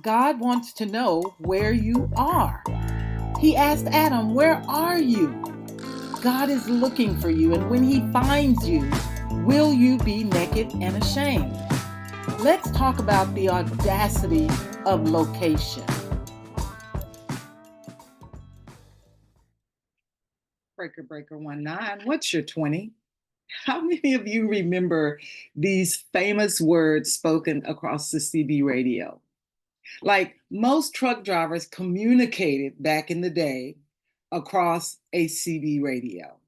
God wants to know where you are. He asked Adam, "Where are you?" God is looking for you, and when he finds you, will you be naked and ashamed? Let's talk about the audacity of location. Breaker 19, what's your 20? How many of you remember these famous words spoken across the CB radio? Like most truck drivers communicated back in the day across a CB radio.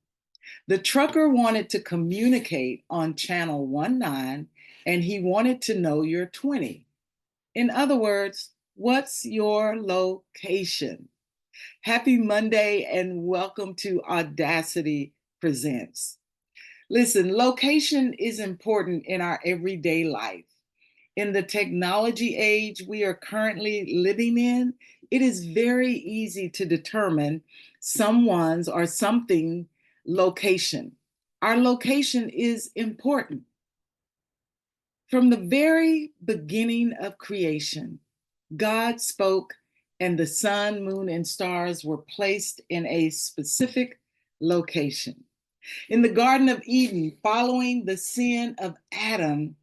The trucker wanted to communicate on channel 19 and he wanted to know your 20. In other words, what's your location? Happy Monday and welcome to Audacity Presents. Listen, location is important in our everyday life. In the technology age we are currently living in, it is very easy to determine someone's or something location. Our location is important. From the very beginning of creation, God spoke, and the sun, moon, and stars were placed in a specific location. In the Garden of Eden, following the sin of Adam,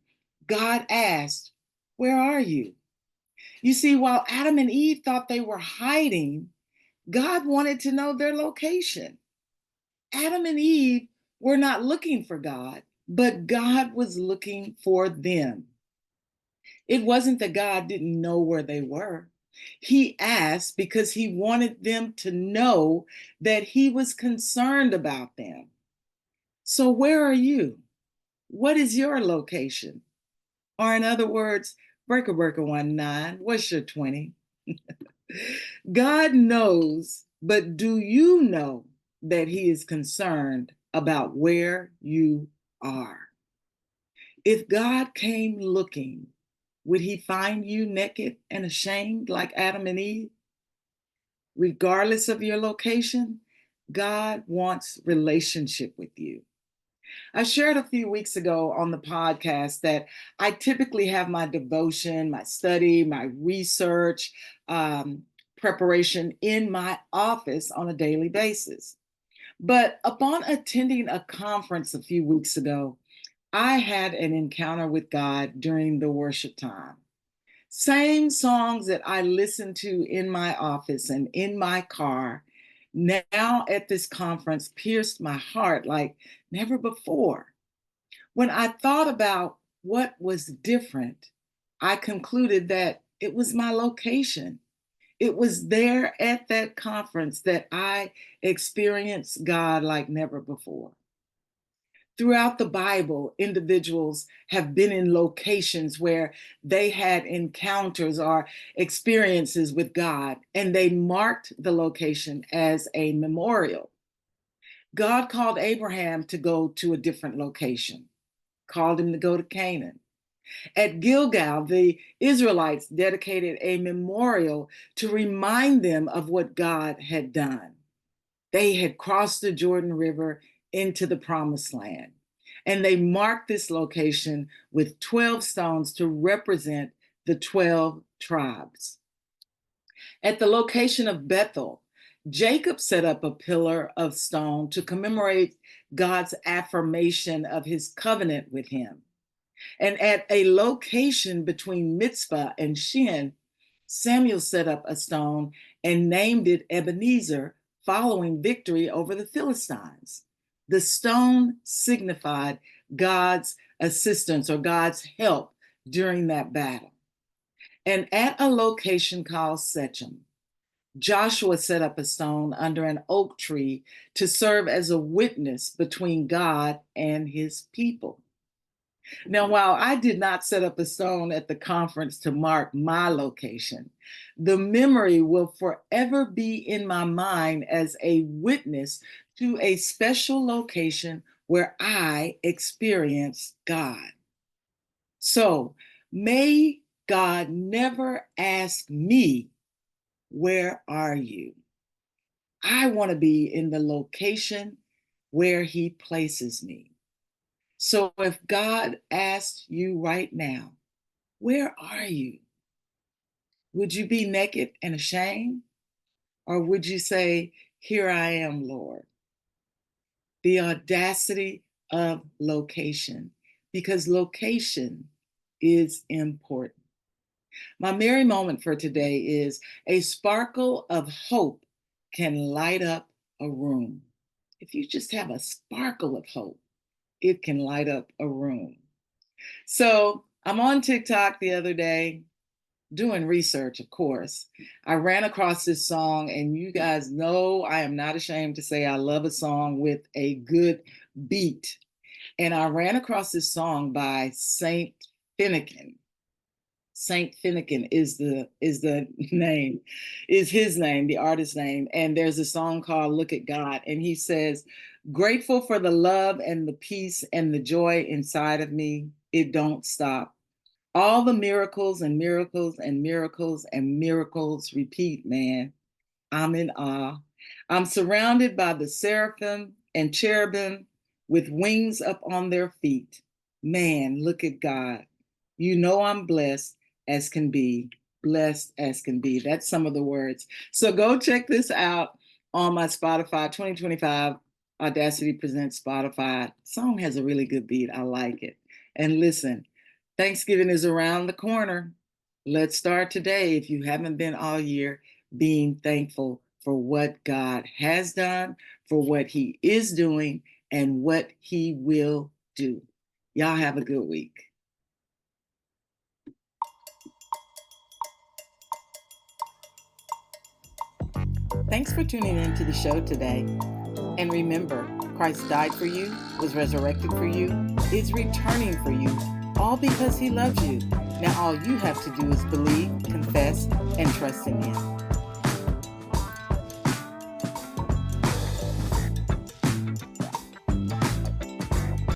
God asked, "Where are you?" You see, while Adam and Eve thought they were hiding, God wanted to know their location. Adam and Eve were not looking for God, but God was looking for them. It wasn't that God didn't know where they were. He asked because he wanted them to know that he was concerned about them. So, where are you? What is your location? Or, in other words, Breaker 19, what's your 20? God knows, but do you know that he is concerned about where you are? If God came looking, would he find you naked and ashamed like Adam and Eve? Regardless of your location, God wants relationship with you. I shared a few weeks ago on the podcast that I typically have my devotion, my study, my research, preparation in my office on a daily basis. But upon attending a conference a few weeks ago, I had an encounter with God during the worship time. Same songs that I listened to in my office and in my car, now at this conference pierced my heart like never before. When I thought about what was different, I concluded that it was my location. It was there at that conference that I experienced God like never before. Throughout the Bible, individuals have been in locations where they had encounters or experiences with God, and they marked the location as a memorial. God called Abraham to go to a different location, called him to go to Canaan. At Gilgal, the Israelites dedicated a memorial to remind them of what God had done. They had crossed the Jordan River into the promised land. And they marked this location with 12 stones to represent the 12 tribes. At the location of Bethel, Jacob set up a pillar of stone to commemorate God's affirmation of his covenant with him. And at a location between Mitzvah and Shin, Samuel set up a stone and named it Ebenezer, following victory over the Philistines. The stone signified God's assistance or God's help during that battle. And at a location called Sechem, Joshua set up a stone under an oak tree to serve as a witness between God and his people. Now, while I did not set up a stone at the conference to mark my location, the memory will forever be in my mind as a witness to a special location where I experience God. So may God never ask me, "Where are you?" I want to be in the location where he places me. So if God asked you right now, "Where are you?" Would you be naked and ashamed? Or would you say, "Here I am, Lord"? The audacity of location, because location is important. My merry moment for today is a sparkle of hope can light up a room. If you just have a sparkle of hope, it can light up a room. So I'm on TikTok the other day doing research, of course. I ran across this song, and you guys know I am not ashamed to say I love a song with a good beat. And I ran across this song by Saint Finnegan. Saint Finnegan is the name, is his name, the artist's name. And there's a song called Look at God. And he says, grateful for the love and the peace and the joy inside of me. It don't stop. All the miracles and miracles and miracles and miracles repeat, man. I'm in awe. I'm surrounded by the seraphim and cherubim with wings up on their feet. Man, look at God. You know I'm blessed as can be, blessed as can be. That's some of the words. So go check this out on my Spotify 2025 Audacity Presents Spotify. Song has a really good beat. I like it. And listen, Thanksgiving is around the corner. Let's start today, if you haven't been all year, being thankful for what God has done, for what He is doing, and what He will do. Y'all have a good week. Thanks for tuning in to the show today. And remember, Christ died for you, was resurrected for you, is returning for you, all because He loves you. Now all you have to do is believe, confess, and trust in Him.